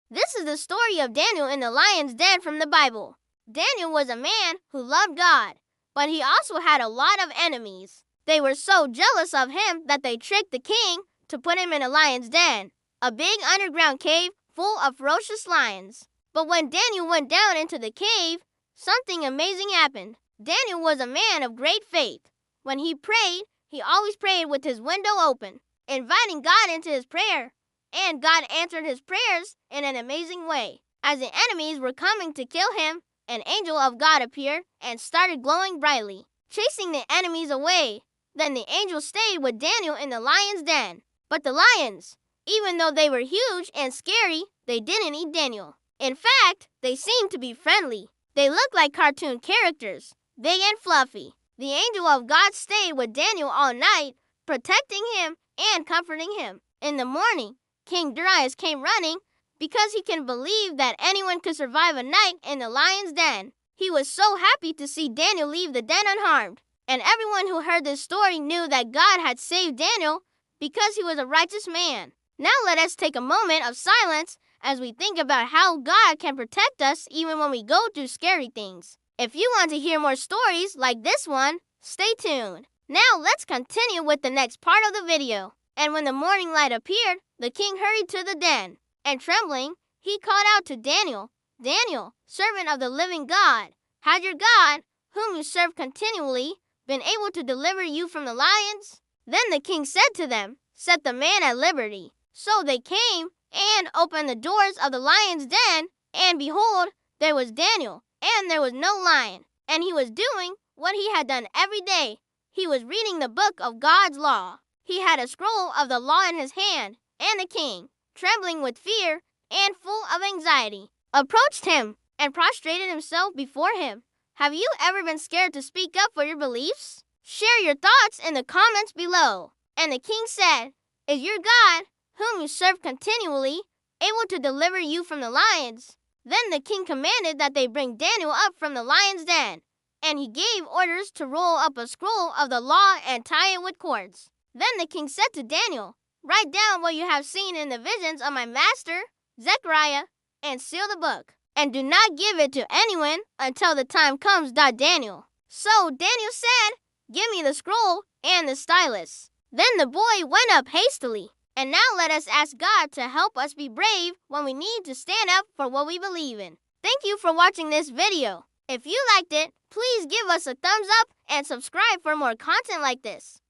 This is the story of Daniel in the lion's den from the Bible. Daniel was a man who loved God, but he also had a lot of enemies. They were so jealous of him that they tricked the king to put him in a lion's den, a big underground cave full of ferocious lions. But when Daniel went down into the cave, something amazing happened. Daniel was a man of great faith. When he prayed, he always prayed with his window open, inviting God into his prayer. And God answered his prayers in an amazing way. As the enemies were coming to kill him, an angel of God appeared and started glowing brightly, chasing the enemies away. Then the angel stayed with Daniel in the lion's den. But the lions, even though they were huge and scary, they didn't eat Daniel. In fact, they seemed to be friendly. They looked like cartoon characters, big and fluffy. The angel of God stayed with Daniel all night, protecting him and comforting him. In the morning, King Darius came running because he couldn't believe that anyone could survive a night in the lion's den. He was so happy to see Daniel leave the den unharmed. And everyone who heard this story knew that God had saved Daniel because he was a righteous man. Now let us take a moment of silence as we think about how God can protect us even when we go through scary things. If you want to hear more stories like this one, stay tuned. Now let's continue with the next part of the video. And when the morning light appeared, the king hurried to the den, and trembling, he called out to Daniel, "Daniel, servant of the living God, has your God, whom you serve continually, been able to deliver you from the lions?" Then the king said to them, "Set the man at liberty." So they came and opened the doors of the lion's den, and behold, there was Daniel, and there was no lion. And he was doing what he had done every day. He was reading the book of God's law. He had a scroll of the law in his hand, and the king, trembling with fear and full of anxiety, approached him and prostrated himself before him. Have you ever been scared to speak up for your beliefs? Share your thoughts in the comments below. And the king said, "Is your God, whom you serve continually, able to deliver you from the lions?" Then the king commanded that they bring Daniel up from the lion's den, and he gave orders to roll up a scroll of the law and tie it with cords. Then the king said to Daniel, "Write down what you have seen in the visions of my master, Zechariah, and seal the book. And do not give it to anyone until the time comes." Daniel. So Daniel said, "Give me the scroll and the stylus." Then the boy went up hastily. And now let us ask God to help us be brave when we need to stand up for what we believe in. Thank you for watching this video. If you liked it, please give us a thumbs up and subscribe for more content like this.